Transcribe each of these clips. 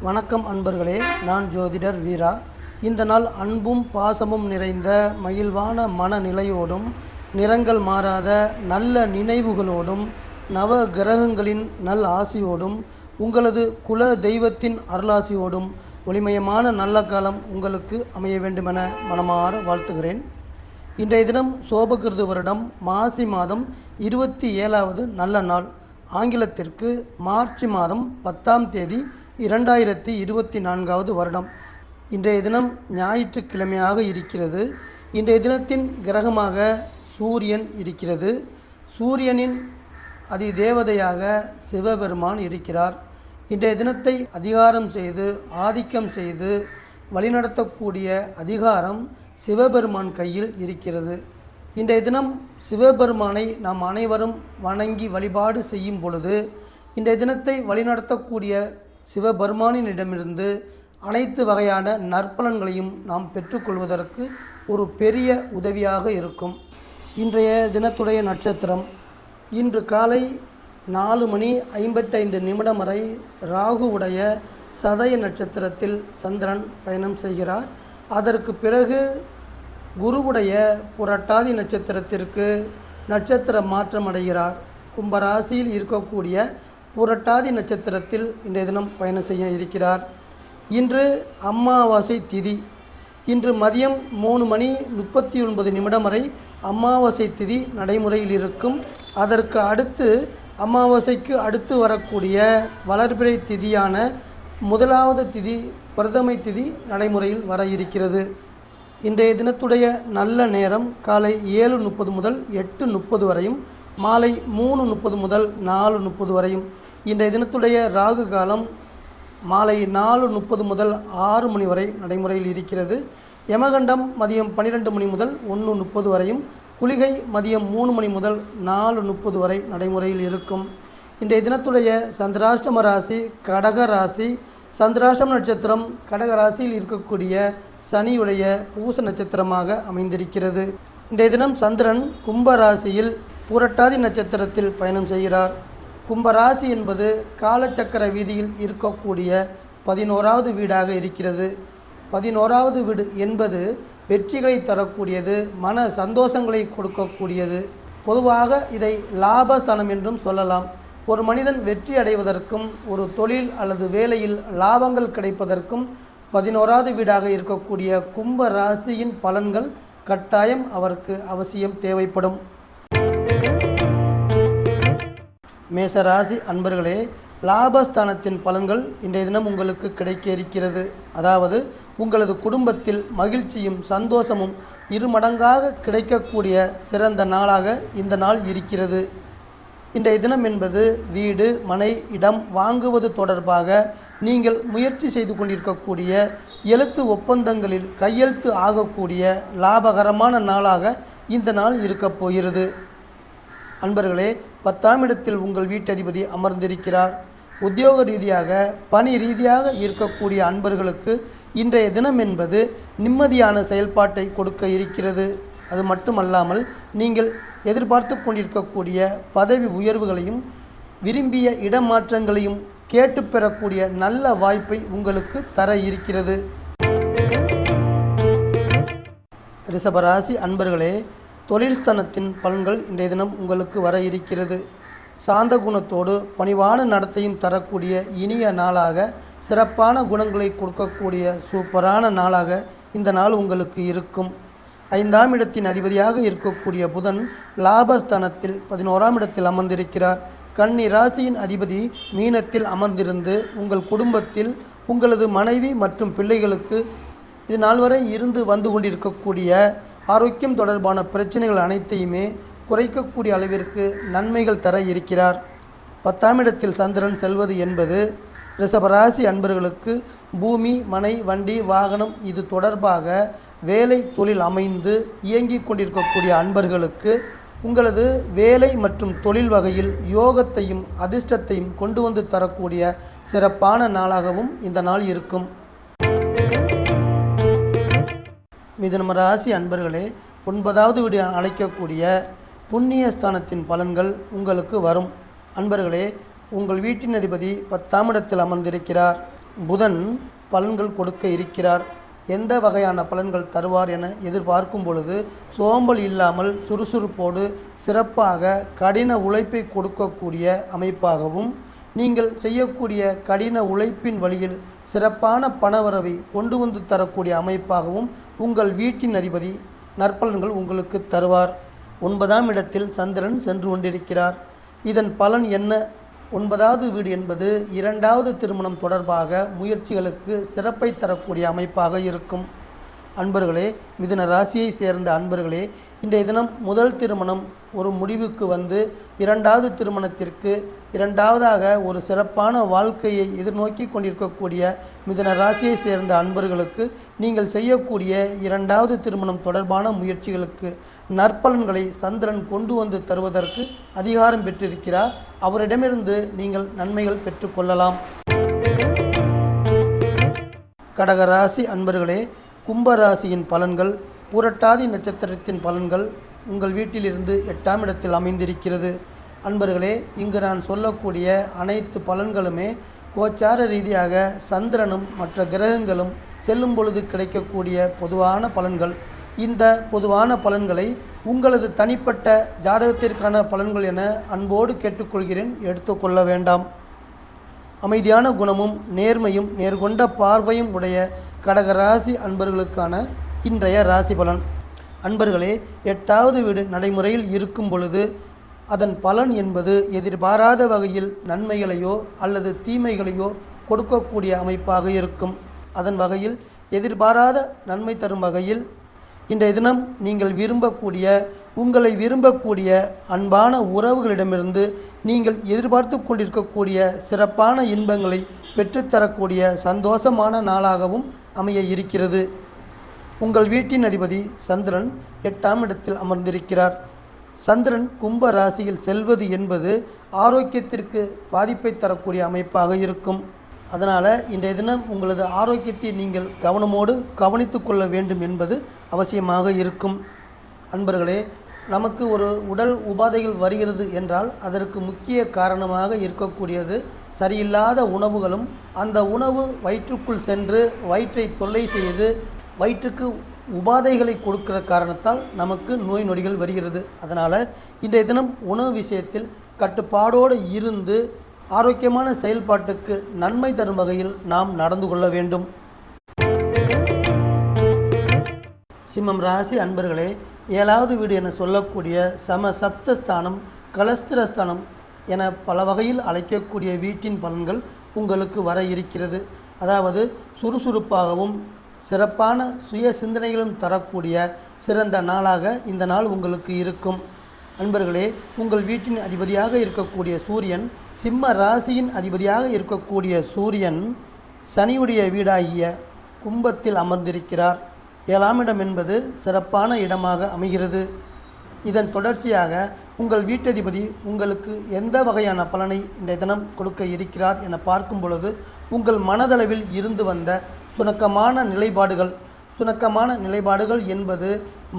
வணக்கம் அன்பர்களே, நான் ஜோதிடர் வீரா. இந்த நாள் அன்பும் பாசமும் நிறைந்த மகிழ்வான மனநிலையோடும் நிறங்கள் மாறாத நல்ல நினைவுகளோடும் நவ கிரகங்களின் நல் ஆசியோடும் உங்களது குல தெய்வத்தின் அருளாசியோடும் ஒளிமயமான நல்ல காலம் உங்களுக்கு அமைய வேண்டுமென மனமாற வாழ்த்துகிறேன். இன்றைய தினம் சோபகிருது வருடம் மாசி மாதம் 27வது நல்ல நாள். ஆங்கிலத்திற்கு மார்ச் மாதம் 10ஆம் தேதி 2024வது வருடம். இன்றைய தினம் ஞாயிற்றுக்கிழமையாக இருக்கிறது. இன்றைய தினத்தின் கிரகமாக சூரியன் இருக்கிறது. சூரியனின் அதிதேவதையாக சிவபெருமான் இருக்கிறார். இன்றைய தினத்தை அதிகாரம் செய்து ஆதிக்கம் செய்து வழிநடத்தக்கூடிய அதிகாரம் சிவபெருமான் கையில் இருக்கிறது. இன்றைய தினம் சிவபெருமானை நாம் அனைவரும் வணங்கி வழிபாடு செய்யும் பொழுது இன்றைய தினத்தை வழிநடத்தக்கூடிய சிவபெருமானிடமிருந்து அனைத்து வகையான நற்பலன்களையும் நாம் பெற்றுக்கொள்வதற்கு ஒரு பெரிய உதவியாக இருக்கும். இன்றைய தினத்துடைய நட்சத்திரம் இன்று காலை 4:55 வரை ராகுவுடைய சதய நட்சத்திரத்தில் சந்திரன் பயணம் செய்கிறார். அதற்கு பிறகு குருவுடைய புரட்டாதி நட்சத்திரத்திற்கு நட்சத்திர மாற்றம் அடைகிறார். கும்பராசியில் இருக்கக்கூடிய புரட்டாதி நட்சத்திரத்தில் இன்றைய தினம் பயணம் செய்ய இருக்கிறார். இன்று அமாவாசை திதி. இன்று மதியம் 3:39 வரை அமாவாசை திதி நடைமுறையில் இருக்கும். அதற்கு அடுத்து அமாவாசைக்கு அடுத்து வரக்கூடிய வளர்பிறை திதியான முதலாவது திதி பிரதமை திதி நடைமுறையில் வர இருக்கிறது. இன்றைய தினத்துடைய நல்ல நேரம் காலை 7:30 முதல் 8:30 வரையும், மாலை 3:30 முதல் 4:30 வரையும். இன்றைய தினத்துடைய ராகு காலம் மாலை 4:30 முதல் 6 மணி வரை நடைமுறையில் இருக்கிறது. யமகண்டம் மதியம் 12 மணி முதல் 1:30 வரையும், குளிகை மதியம் 3 மணி முதல் 4:30 வரை நடைமுறையில் இருக்கும். இன்றைய தினத்துடைய சந்திராஷ்டம ராசி கடக ராசி. சந்திராஷ்டம நட்சத்திரம் கடக ராசியில் இருக்கக்கூடிய சனியுடைய பூச நட்சத்திரமாக அமைந்திருக்கிறது. இன்றைய தினம் சந்திரன் கும்பராசியில் புரட்டாதி நட்சத்திரத்தில் பயணம் செய்கிறார். கும்பராசி என்பது காலச்சக்கர வீதியில் இருக்கக்கூடிய 11வது வீடாக இருக்கிறது. 11வது வீடு என்பது வெற்றிகளை தரக்கூடியது, மன சந்தோஷங்களை கொடுக்கக்கூடியது. பொதுவாக இதை லாபஸ்தானம் என்றும் சொல்லலாம். ஒரு மனிதன் வெற்றி அடைவதற்கும் ஒரு தொழில் அல்லது வேலையில் லாபங்கள் கிடைப்பதற்கும் 11வது வீடாக இருக்கக்கூடிய கும்ப ராசியின் பலன்கள் கட்டாயம் அவருக்கு அவசியம் தேவைப்படும். மேசராசி அன்பர்களே, லாபஸ்தானத்தின் பலன்கள் இன்றைய தினம் உங்களுக்கு கிடைக்க இருக்கிறது. அதாவது உங்களது குடும்பத்தில் மகிழ்ச்சியும் சந்தோஷமும் இருமடங்காக கிடைக்கக்கூடிய சிறந்த நாளாக இந்த நாள் இருக்கிறது. இன்றைய தினம் என்பது வீடு மனை இடம் வாங்குவது தொடர்பாக நீங்கள் முயற்சி செய்து கொண்டிருக்கக்கூடிய எழுத்து ஒப்பந்தங்களில் கையெழுத்து ஆகக்கூடிய லாபகரமான நாளாக இந்த நாள் இருக்கப் போகிறது. அன்பர்களே, 10ஆம் இடத்தில் உங்கள் வீட்டதிபதி அமர்ந்திருக்கிறார். உத்தியோக ரீதியாக பணி ரீதியாக இருக்கக்கூடிய அன்பர்களுக்கு இன்றைய தினம் என்பது நிம்மதியான செயல்பாட்டை கொடுக்க இருக்கிறது. அது மட்டுமல்லாமல் நீங்கள் எதிர்பார்த்து கொண்டிருக்கக்கூடிய பதவி உயர்வுகளையும் விரும்பிய இடமாற்றங்களையும் கேட்டு பெறக்கூடிய நல்ல வாய்ப்பை உங்களுக்கு தர இருக்கிறது. ரிஷபராசி அன்பர்களே, தொழில் ஸ்தானத்தின் பலன்கள் இன்றைய தினம் உங்களுக்கு வர இருக்கிறது. சாந்த குணத்தோடு பணிவான நடத்தையும் தரக்கூடிய இனிய நாளாக, சிறப்பான குணங்களை கொடுக்கக்கூடிய சூப்பரான நாளாக இந்த நாள் உங்களுக்கு இருக்கும். 5ஆம் இடத்தின் அதிபதியாக இருக்கக்கூடிய புதன் லாபஸ்தானத்தில் 11ஆம் இடத்தில் அமர்ந்திருக்கிறார். கன்னி ராசியின் அதிபதி மீனத்தில் அமர்ந்திருந்து உங்கள் குடும்பத்தில் உங்களது மனைவி மற்றும் பிள்ளைகளுக்கு இது நாள் வரை இருந்து வந்து கொண்டிருக்கக்கூடிய ஆரோக்கியம் தொடர்பான பிரச்சனைகள் அனைத்தையுமே குறைக்கக்கூடிய அளவிற்கு நன்மைகள் தர இருக்கிறார். 10ஆம் இடத்தில் சந்திரன் செல்வது என்பது ரிஷபராசி அன்பர்களுக்கு பூமி மனை வண்டி வாகனம் இது தொடர்பாக வேலை தொழில் அமைந்து இயங்கிக் கொண்டிருக்கக்கூடிய அன்பர்களுக்கு உங்களது வேலை மற்றும் தொழில் வகையில் யோகத்தையும் அதிர்ஷ்டத்தையும் கொண்டு வந்து தரக்கூடிய சிறப்பான நாளாகவும் இந்த நாள் இருக்கும். மிதுன ராசி அன்பர்களே, 9வது வீடு அழைக்கக்கூடிய புண்ணிய ஸ்தானத்தின் பலன்கள் உங்களுக்கு வரும். அன்பர்களே, உங்கள் வீட்டின் அதிபதி 10ஆம் இடத்தில் அமர்ந்திருக்கிறார். புதன் பலன்கள் கொடுக்க இருக்கிறார். எந்த வகையான பலன்கள் தருவார் என எதிர்பார்க்கும் பொழுது, சோம்பல் இல்லாமல் சுறுசுறுப்போடு சிறப்பாக கடின உழைப்பை கொடுக்கக்கூடிய அமைப்பாகவும், நீங்கள் செய்யக்கூடிய கடின உழைப்பின் வழியில் சிறப்பான பணவரவை கொண்டு வந்து தரக்கூடிய அமைப்பாகவும் உங்கள் வீட்டின் அதிபதி நற்பலன்கள் உங்களுக்கு தருவார். 9ஆம் இடத்தில் சந்திரன் சென்று கொண்டிருக்கிறார். இதன் பலன் என்ன? 9வது வீடு என்பது 2வது திருமணம் தொடர்பாக முயற்சிகளுக்கு சிறப்பை தரக்கூடிய அமைப்பாக இருக்கும். அன்பர்களே, மிதுன ராசியை சேர்ந்த அன்பர்களே, இன்றைய தினம் முதல் திருமணம் ஒரு முடிவுக்கு வந்து 2வது திருமணத்திற்கு 2வதாக ஒரு சிறப்பான வாழ்க்கையை எதிர்நோக்கி கொண்டிருக்கக்கூடிய மிதுன ராசியை சேர்ந்த அன்பர்களுக்கு நீங்கள் செய்யக்கூடிய 2வது திருமணம் தொடர்பான முயற்சிகளுக்கு நற்பலன்களை சந்திரன் கொண்டு வந்து தருவதற்கு அதிகாரம் பெற்றிருக்கிறார். அவரிடமிருந்து நீங்கள் நன்மைகள் பெற்றுக்கொள்ளலாம். கடகராசி அன்பர்களே, கும்பராசியின் பலன்கள், புரட்டாதி நட்சத்திரத்தின் பலன்கள் உங்கள் வீட்டிலிருந்து 8ஆம் இடத்தில் அமைந்திருக்கிறது. அன்பர்களே, இங்கு நான் சொல்லக்கூடிய அனைத்து பலன்களுமே கோச்சார ரீதியாக சந்திரனும் மற்ற கிரகங்களும் செல்லும் பொழுது கிடைக்கக்கூடிய பொதுவான பலன்கள். இந்த பொதுவான பலன்களை உங்களது தனிப்பட்ட ஜாதகத்திற்கான பலன்கள் என அன்போடு கேட்டுக்கொள்கிறேன், எடுத்துக்கொள்ள வேண்டாம். அமைதியான குணமும் நேர்மையும் நேர்கொண்ட பார்வையும் உடைய கடகராசி அன்பர்களுக்கான இன்றைய ராசி பலன். அன்பர்களே, 8வது வீடு நடைமுறையில் இருக்கும் பொழுது அதன் பலன் என்பது எதிர்பாராத வகையில் நன்மைகளையோ அல்லது தீமைகளையோ கொடுக்கக்கூடிய அமைப்பாக இருக்கும். அதன் வகையில் எதிர்பாராத நன்மை தரும் வகையில் இன்றைய தினம் நீங்கள் விரும்பக்கூடிய, உங்களை விரும்பக்கூடிய அன்பான உறவுகளிடமிருந்து நீங்கள் எதிர்பார்த்து கொண்டிருக்கக்கூடிய சிறப்பான இன்பங்களை பெற்றுத்தரக்கூடிய சந்தோஷமான நாளாகவும் அமைய இருக்கிறது. உங்கள் வீட்டின் அதிபதி சந்திரன் 8ஆம் இடத்தில் அமர்ந்திருக்கிறார். சந்திரன் கும்ப ராசியில் செல்வது என்பது ஆரோக்கியத்திற்கு பாதிப்பை தரக்கூடிய அமைப்பாக இருக்கும். அதனால் இன்றைய தினம் உங்களது ஆரோக்கியத்தை நீங்கள் கவனமோடு கவனித்து கொள்ள வேண்டும் என்பது அவசியமாக இருக்கும். அன்பர்களே, நமக்கு ஒரு உடல் உபாதைகள் வருகிறது என்றால் அதற்கு முக்கிய காரணமாக இருக்கக்கூடியது சரியில்லாத உணவுகளும், அந்த உணவு வயிற்றுக்குள் சென்று வயிற்றை தொல்லை செய்து வயிற்றுக்கு உபாதைகளை கொடுக்கிற காரணத்தால் நமக்கு நோய் நொடிகள் வருகிறது. அதனால் இன்றைய தினம் உணவு விஷயத்தில் கட்டுப்பாடோடு இருந்து ஆரோக்கியமான செயல்பாட்டுக்கு நன்மை தரும் வகையில் நாம் நடந்து கொள்ள வேண்டும். சிம்மம் ராசி அன்பர்களே, 7வது வீடு என சொல்லக்கூடிய சப்தஸ்தானம், கலஸ்திரஸ்தானம் என பல வகையில் அழைக்கக்கூடிய வீட்டின் பலன்கள் உங்களுக்கு வர இருக்கிறது. அதாவது சுறுசுறுப்பாகவும் சிறப்பான சுய சிந்தனைகளும் தரக்கூடிய சிறந்த நாளாக இந்த நாள் உங்களுக்கு இருக்கும். அன்பர்களே, உங்கள் வீட்டின் அதிபதியாக இருக்கக்கூடிய சூரியன், சிம்ம ராசியின் அதிபதியாக இருக்கக்கூடிய சூரியன் சனியுடைய வீடாகிய கும்பத்தில் அமர்ந்திருக்கிறார். 7ஆம் இடம் என்பது சிறப்பான இடமாக அமைகிறது. இதன் தொடர்ச்சியாக உங்கள் வீட்டதிபதி உங்களுக்கு எந்த வகையான பலனை இன்றைய தினம் கொடுக்க இருக்கிறார் என பார்க்கும் பொழுது, உங்கள் மனதளவில் இருந்து வந்த சுணக்கமான நிலைப்பாடுகள் என்பது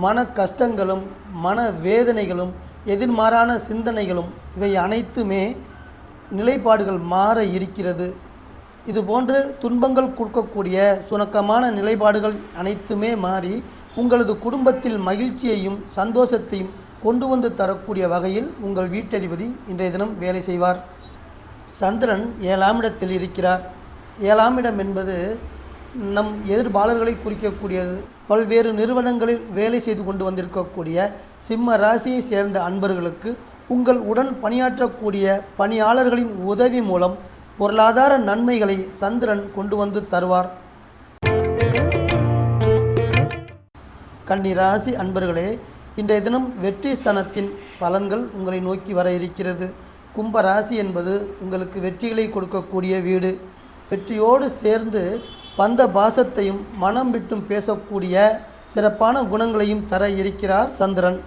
மன கஷ்டங்களும் மன வேதனைகளும் எதிர்மாறான சிந்தனைகளும் இவை அனைத்துமே நிலைப்பாடுகள் மாற இருக்கிறது. இதுபோன்று துன்பங்கள் கொடுக்கக்கூடிய சுணக்கமான நிலைப்பாடுகள் அனைத்துமே மாறி உங்களது குடும்பத்தில் மகிழ்ச்சியையும் சந்தோஷத்தையும் கொண்டு வந்து தரக்கூடிய வகையில் உங்கள் வீட்டதிபதி இன்றைய தினம் வேலை செய்வார். சந்திரன் 7ஆம் இடத்தில் இருக்கிறார். 7ஆம் இடம் என்பது நம் எதிர்பாளர்களை குறிக்கக்கூடியது. பல்வேறு நிறுவனங்களில் வேலை செய்து கொண்டு வந்திருக்கக்கூடிய சிம்ம ராசியை சேர்ந்த அன்பர்களுக்கு உங்கள் உடன் பணியாற்றக்கூடிய பணியாளர்களின் உதவி மூலம் பொருளாதார நன்மைகளை சந்திரன் கொண்டு வந்து தருவார். கன்னி ராசி அன்பர்களே, இன்றைய தினம் வெற்றி ஸ்தானத்தின் பலன்கள் உங்களை நோக்கி வர இருக்கிறது. கும்ப ராசி என்பது உங்களுக்கு வெற்றிகளை கொடுக்கக்கூடிய வீடு. வெற்றியோடு சேர்ந்து பந்த பாசத்தையும் மனம் விட்டும் பேசக்கூடிய சிறப்பான குணங்களையும் தர இருக்கிறார் சந்திரன்.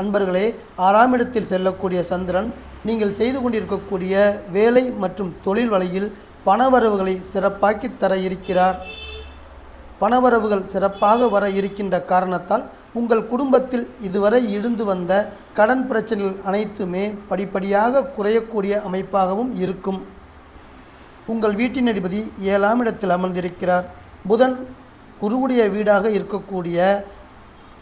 அன்பர்களே, 6ஆம் இடத்தில் செல்லக்கூடிய சந்திரன் நீங்கள் செய்து கொண்டிருக்கக்கூடிய வேலை மற்றும் தொழில் வலையில் பணவரவுகளை சிறப்பாக்கி தர இருக்கிறார். பணவரவுகள் சிறப்பாக வர இருக்கின்ற காரணத்தால் உங்கள் குடும்பத்தில் இதுவரை இருந்து வந்த கடன் பிரச்சனைகள் அனைத்துமே படிப்படியாக குறையக்கூடிய அமைப்பாகவும் இருக்கும். உங்கள் வீட்டின் அதிபதி 7ஆம் இடத்தில் அமர்ந்திருக்கிறார். புதன் குருவுடைய வீடாக இருக்கக்கூடிய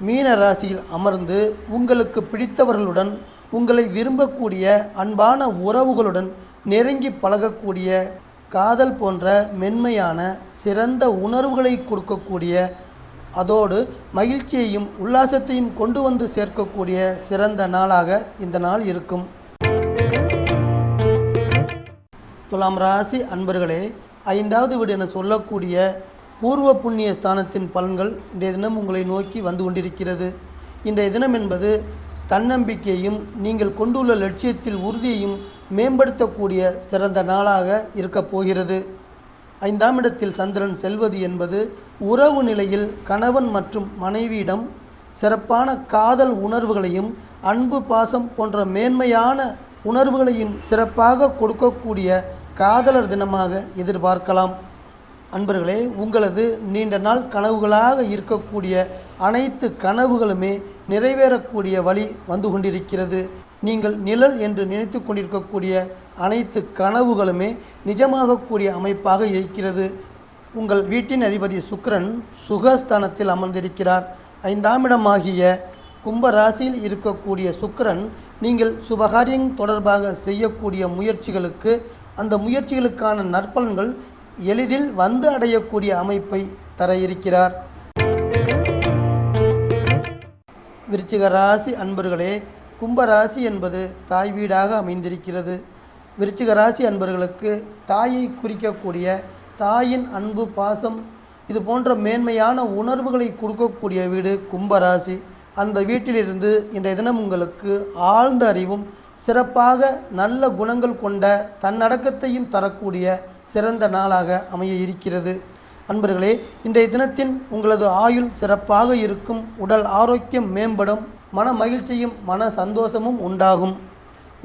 மீன ராசியில் அமர்ந்து உங்களுக்கு பிடித்தவர்களுடன், உங்களை விரும்பக்கூடிய அன்பான உறவுகளுடன் நெருங்கி பழகக்கூடிய, காதல் போன்ற மென்மையான சிறந்த உணர்வுகளை கொடுக்கக்கூடிய, அதோடு மகிழ்ச்சியையும் உல்லாசத்தையும் கொண்டு வந்து சேர்க்கக்கூடிய சிறந்த நாளாக இந்த நாள் இருக்கும். துலாம் ராசி அன்பர்களே, 5வது வீடு என சொல்லக்கூடிய பூர்வ புண்ணிய ஸ்தானத்தின் பலன்கள் இன்றைய தினம் உங்களை நோக்கி வந்து கொண்டிருக்கிறது. இன்றைய தினம் என்பது தன்னம்பிக்கையும் நீங்கள் கொண்டுள்ள லட்சியத்தில் உறுதியையும் மேம்படுத்தக்கூடிய சிறந்த நாளாக இருக்கப் போகிறது. 5ஆம் இடத்தில் சந்திரன் செல்வது என்பது உறவு நிலையில் கணவன் மற்றும் மனைவியிடம் சிறப்பான காதல் உணர்வுகளையும் அன்பு பாசம் போன்ற மேன்மையான உணர்வுகளையும் சிறப்பாக கொடுக்கக்கூடிய காதலர் தினமாக எதிர்பார்க்கலாம். அன்பர்களே, உங்களது நீண்ட நாள் கனவுகளாக இருக்கக்கூடிய அனைத்து கனவுகளுமே நிறைவேறக்கூடிய வழி வந்து கொண்டிருக்கிறது. நீங்கள் நிழல் என்று நினைத்து கொண்டிருக்கக்கூடிய அனைத்து கனவுகளுமே நிஜமாகக்கூடிய அமைப்பாக இருக்கிறது. உங்கள் வீட்டின் அதிபதி சுக்கிரன் சுகஸ்தானத்தில் அமர்ந்திருக்கிறார். 5ஆம் இடமாகிய கும்ப ராசியில் இருக்கக்கூடிய சுக்கிரன் நீங்கள் சுபகாரியம் தொடர்பாக செய்யக்கூடிய முயற்சிகளுக்கு, அந்த முயற்சிகளுக்கான நற்பலன்கள் எளிதில் வந்து அடையக்கூடிய அமைப்பை தர இருக்கிறார். விருச்சிக ராசி அன்பர்களே, கும்ப ராசி என்பது தாய் வீடாக அமைந்திருக்கிறது. விருச்சிக ராசி அன்பர்களுக்கு தாயை குறிக்கக்கூடிய தாயின் அன்பு பாசம் இது போன்ற மேன்மையான உணர்வுகளை கொடுக்கக்கூடிய வீடு கும்பராசி. அந்த வீட்டிலிருந்து இன்றைய தினம் உங்களுக்கு ஆழ்ந்த அறிவும் சிறப்பாக நல்ல குணங்கள் கொண்ட தன்னடக்கத்தையும் தரக்கூடிய சிறந்த நாளாக அமைய இருக்கிறது. அன்பர்களே, இன்றைய தினத்தின் உங்களது ஆயுள் சிறப்பாக இருக்கும், உடல் ஆரோக்கியம் மேம்படும், மன மகிழ்ச்சியும் மன சந்தோஷமும் உண்டாகும்.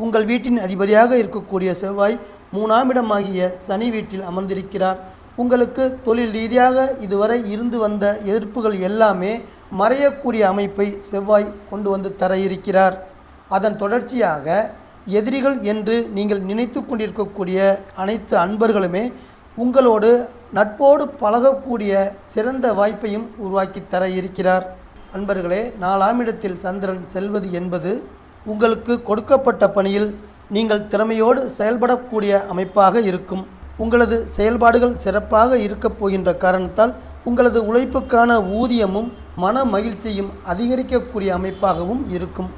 உங்கள் வீட்டின் அதிபதியாக இருக்கக்கூடிய செவ்வாய் 3ஆம் இடமாகிய சனி வீட்டில் அமர்ந்திருக்கிறார். உங்களுக்கு தொழில் ரீதியாக இதுவரை இருந்து வந்த எதிர்ப்புகள் எல்லாமே மறையக்கூடிய அமைப்பை செவ்வாய் கொண்டு வந்து தர இருக்கிறார். அதன் தொடர்ச்சியாக எதிரிகள் என்று நீங்கள் நினைத்து கொண்டிருக்கக்கூடிய அனைத்து அன்பர்களுமே உங்களோடு நட்போடு பழகக்கூடிய சிறந்த வாய்ப்பையும் உருவாக்கி தர இருக்கிறார். அன்பர்களே, 4ஆம் இடத்தில் சந்திரன் செல்வது என்பது உங்களுக்கு கொடுக்கப்பட்ட பணியில் நீங்கள் திறமையோடு செயல்படக்கூடிய அமைப்பாக இருக்கும். உங்களது செயல்பாடுகள் சிறப்பாக இருக்கப் போகின்ற காரணத்தால் உங்களது உழைப்புக்கான ஊதியமும் மன மகிழ்ச்சியும் அதிகரிக்கக்கூடிய அமைப்பாகவும் இருக்கும்.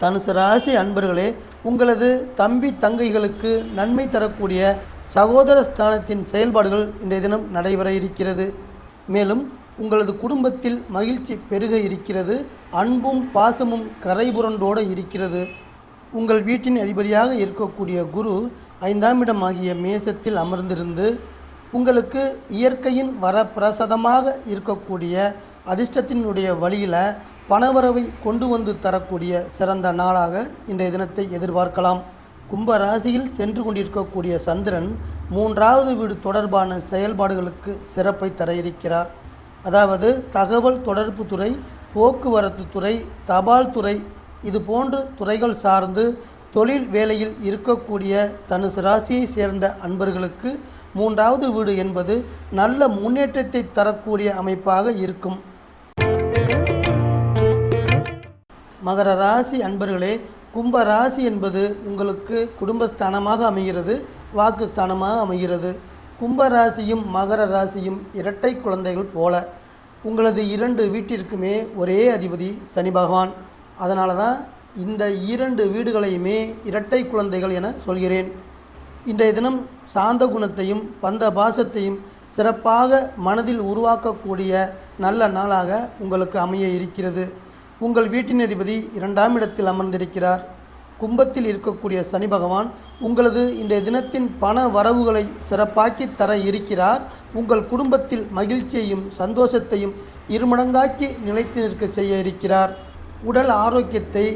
தனுசு ராசி அன்பர்களே, உங்களது தம்பி தங்கைகளுக்கு நன்மை தரக்கூடிய சகோதர ஸ்தானத்தின் செயல்பாடுகள் இன்றைய தினம் நடைபெற இருக்கிறது. மேலும் உங்களது குடும்பத்தில் மகிழ்ச்சி பெருக இருக்கிறது. அன்பும் பாசமும் கரைபுரண்டோடு இருக்கிறது. உங்கள் வீட்டின் அதிபதியாக இருக்கக்கூடிய குரு 5ஆம் இடமாகிய மேசத்தில் அமர்ந்திருந்து உங்களுக்கு இயற்கையின் வரப்பிரசாதமாக இருக்கக்கூடிய அதிர்ஷ்டத்தினுடைய வழியில் பணவரவை கொண்டு வந்து தரக்கூடிய சிறந்த நாளாக இன்றைய தினத்தை எதிர்பார்க்கலாம். கும்ப ராசியில் சென்று கொண்டிருக்கக்கூடிய சந்திரன் 3வது வீடு தொடர்பான செயல்பாடுகளுக்கு சிறப்பை தர இருக்கிறார். அதாவது தகவல் தொடர்பு துறை, போக்குவரத்து துறை, தபால் துறை இது போன்ற துறைகள் சார்ந்து தொழில் வேலையில் இருக்கக்கூடிய தனுசு ராசியை சேர்ந்த அன்பர்களுக்கு 3வது வீடு என்பது நல்ல முன்னேற்றத்தை தரக்கூடிய அமைப்பாக இருக்கும். மகர ராசி அன்பர்களே, கும்ப ராசி என்பது உங்களுக்கு குடும்பஸ்தானமாக அமைகிறது, வாக்குஸ்தானமாக அமைகிறது. கும்ப ராசியும் மகர ராசியும் இரட்டை குழந்தைகள் போல. உங்களது 2 வீட்டிற்குமே ஒரே அதிபதி சனி பகவான். அதனால தான் இந்த 2 வீடுகளையுமே இரட்டை குழந்தைகள் என சொல்கிறேன். இன்றைய தினம் சாந்த குணத்தையும் பந்த பாசத்தையும் சிறப்பாக மனதில் உருவாக்கக்கூடிய நல்ல நாளாக உங்களுக்கு அமைய இருக்கிறது. உங்கள் வீட்டின் அதிபதி 2ஆம் இடத்தில் அமர்ந்திருக்கிறார். கும்பத்தில் இருக்கக்கூடிய சனி பகவான் உங்களது இன்றைய தினத்தின் பண வரவுகளை சிறப்பாக்கி தர இருக்கிறார். உங்கள் குடும்பத்தில் மகிழ்ச்சியையும் சந்தோஷத்தையும் இருமடங்காக்கி நிலைத்து நிற்க செய்ய இருக்கிறார். உடல் ஆரோக்கியத்தை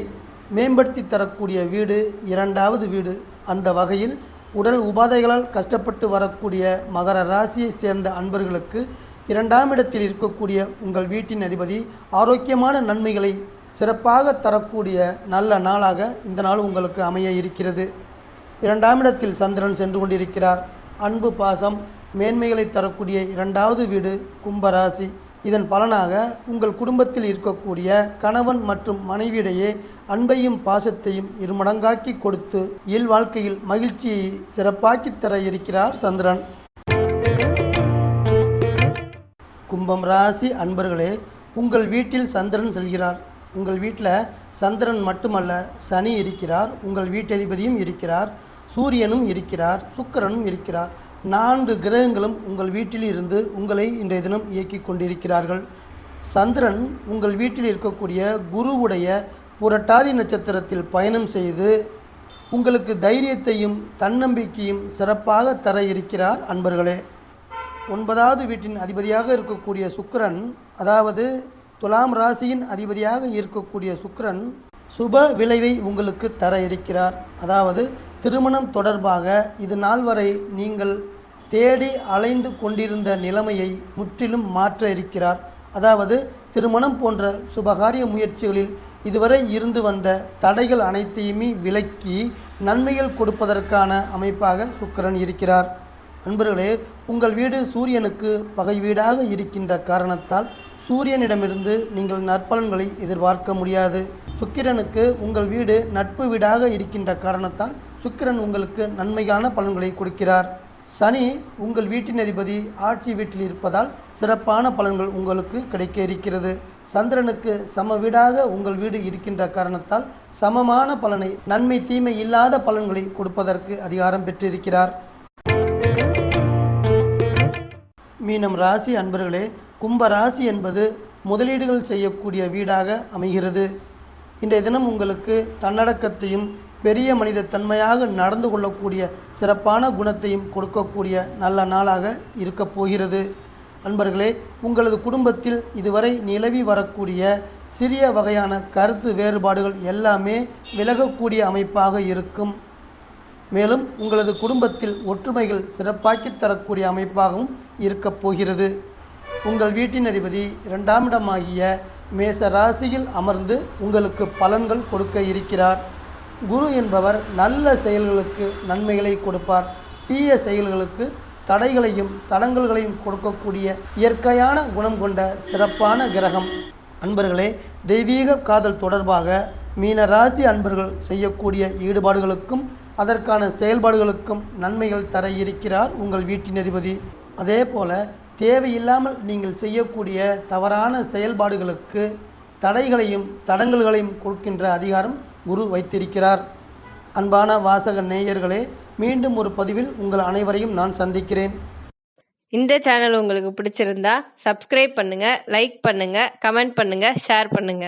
மேம்படுத்தி தரக்கூடிய வீடு 2வது வீடு. அந்த வகையில் உடல் உபாதைகளால் கஷ்டப்பட்டு வரக்கூடிய மகர ராசியை சேர்ந்த அன்பர்களுக்கு 2ஆம் இடத்தில் இருக்கக்கூடிய உங்கள் வீட்டின் அதிபதி ஆரோக்கியமான நன்மைகளை சிறப்பாக தரக்கூடிய நல்ல நாளாக இந்த நாள் உங்களுக்கு அமைய இருக்கிறது. 2ஆம் இடத்தில் சந்திரன் சென்று கொண்டிருக்கிறார். அன்பு, பாசம், மேன்மைகளை தரக்கூடிய 2வது வீடு கும்பராசி. இதன் பலனாக உங்கள் குடும்பத்தில் இருக்கக்கூடிய கணவன் மற்றும் மனைவியிடையே அன்பையும் பாசத்தையும் இருமடங்காக்கி கொடுத்து இயல்வாழ்க்கையில் மகிழ்ச்சியை சிறப்பாக்கி தர இருக்கிறார் சந்திரன். கும்பம் ராசி அன்பர்களே, உங்கள் வீட்டில் சந்திரன் செல்கிறார். உங்கள் வீட்டில் சந்திரன் மட்டுமல்ல, சனி இருக்கிறார், உங்கள் வீட்டதிபதியும் இருக்கிறார், சூரியனும் இருக்கிறார், சுக்கிரனும் இருக்கிறார். 4 கிரகங்களும் உங்கள் வீட்டில் இருந்து உங்களை இன்றைய தினம் இயக்கி கொண்டிருக்கிறார்கள். சந்திரன் உங்கள் வீட்டில் இருக்கக்கூடிய குருவுடைய புரட்டாதி நட்சத்திரத்தில் பயணம் செய்து உங்களுக்கு தைரியத்தையும் தன்னம்பிக்கையும் சிறப்பாக தர இருக்கிறார் அன்பர்களே. 9வது வீட்டின் அதிபதியாக இருக்கக்கூடிய சுக்கிரன், அதாவது துலாம் ராசியின் அதிபதியாக இருக்கக்கூடிய சுக்கிரன் சுப விளைவை உங்களுக்கு தர இருக்கிறார். அதாவது திருமணம் தொடர்பாக இது நாள் வரை நீங்கள் தேடி அலைந்து கொண்டிருந்த நிலைமையை முற்றிலும் மாற்ற இருக்கிறார். அதாவது திருமணம் போன்ற சுபகாரிய முயற்சிகளில் இதுவரை இருந்து வந்த தடைகள் அனைத்தையுமே விலக்கி நன்மைகள் கொடுப்பதற்கான அமைப்பாக சுக்கிரன் இருக்கிறார். அன்பர்களே, உங்கள் வீடு சூரியனுக்கு பகை வீடாக இருக்கின்ற காரணத்தால் சூரியனிடமிருந்து நீங்கள் நற்பலன்களை எதிர்பார்க்க முடியாது. சுக்கிரனுக்கு உங்கள் வீடு நட்பு வீடாக இருக்கின்ற காரணத்தால் சுக்கிரன் உங்களுக்கு நன்மையான பலன்களை கொடுக்கிறார். சனி உங்கள் வீட்டின் அதிபதி ஆட்சி வீட்டில் இருப்பதால் சிறப்பான பலன்கள் உங்களுக்கு கிடைக்க இருக்கிறது. சந்திரனுக்கு சம வீடாக உங்கள் வீடு இருக்கின்ற காரணத்தால் சமமான பலனை, நன்மை தீமை இல்லாத பலன்களை கொடுப்பதற்கு அதிகாரம் பெற்றிருக்கிறார். மீனம் ராசி அன்பர்களே, கும்ப ராசி என்பது முதலீடுகள் செய்யக்கூடிய வீடாக அமைகிறது. இன்றைய தினம் உங்களுக்கு தன்னடக்கத்தையும் பெரிய மனித தன்மையாக நடந்து கொள்ளக்கூடிய சிறப்பான குணத்தையும் கொடுக்கக்கூடிய நல்ல நாளாக இருக்கப் போகிறது. அன்பர்களே, உங்களது குடும்பத்தில் இதுவரை நிலவி வரக்கூடிய சிறிய வகையான கருத்து வேறுபாடுகள் எல்லாமே விலகக்கூடிய அமைப்பாக இருக்கும். மேலும் உங்களது குடும்பத்தில் ஒற்றுமைகள் சிறப்பாக்கி தரக்கூடிய அமைப்பாகவும் இருக்கப் போகிறது. உங்கள் வீட்டின் அதிபதி 2ஆம் இடமாகிய மேச ராசியில் அமர்ந்து உங்களுக்கு பலன்கள் கொடுக்க இருக்கிறார். குரு என்பவர் நல்ல செயல்களுக்கு நன்மைகளை கொடுப்பார், தீய செயல்களுக்கு தடைகளையும் தடங்கல்களையும் கொடுக்கக்கூடிய இயற்கையான குணம் கொண்ட சிறப்பான கிரகம். அன்பர்களே, தெய்வீக காதல் தொடர்பாக மீன ராசி அன்பர்கள் செய்யக்கூடிய ஈடுபாடுகளுக்கும் அதற்கான செயல்பாடுகளுக்கும் நன்மைகள் தர இருக்கிறார் உங்கள் வீட்டின் அதிபதி. அதே போல தேவையில்லாமல் நீங்கள் செய்யக்கூடிய தவறான செயல்பாடுகளுக்கு தடைகளையும் தடங்கல்களையும் கொடுக்கின்ற அதிகாரம் குரு வைத்திருக்கிறார். அன்பான வாசக நேயர்களே, மீண்டும் ஒரு பதிவில் உங்கள் அனைவரையும் நான் சந்திக்கிறேன். இந்த சேனல் உங்களுக்கு பிடிச்சிருந்தா சப்ஸ்கிரைப் பண்ணுங்க, லைக் பண்ணுங்க, கமெண்ட் பண்ணுங்க, ஷேர் பண்ணுங்க.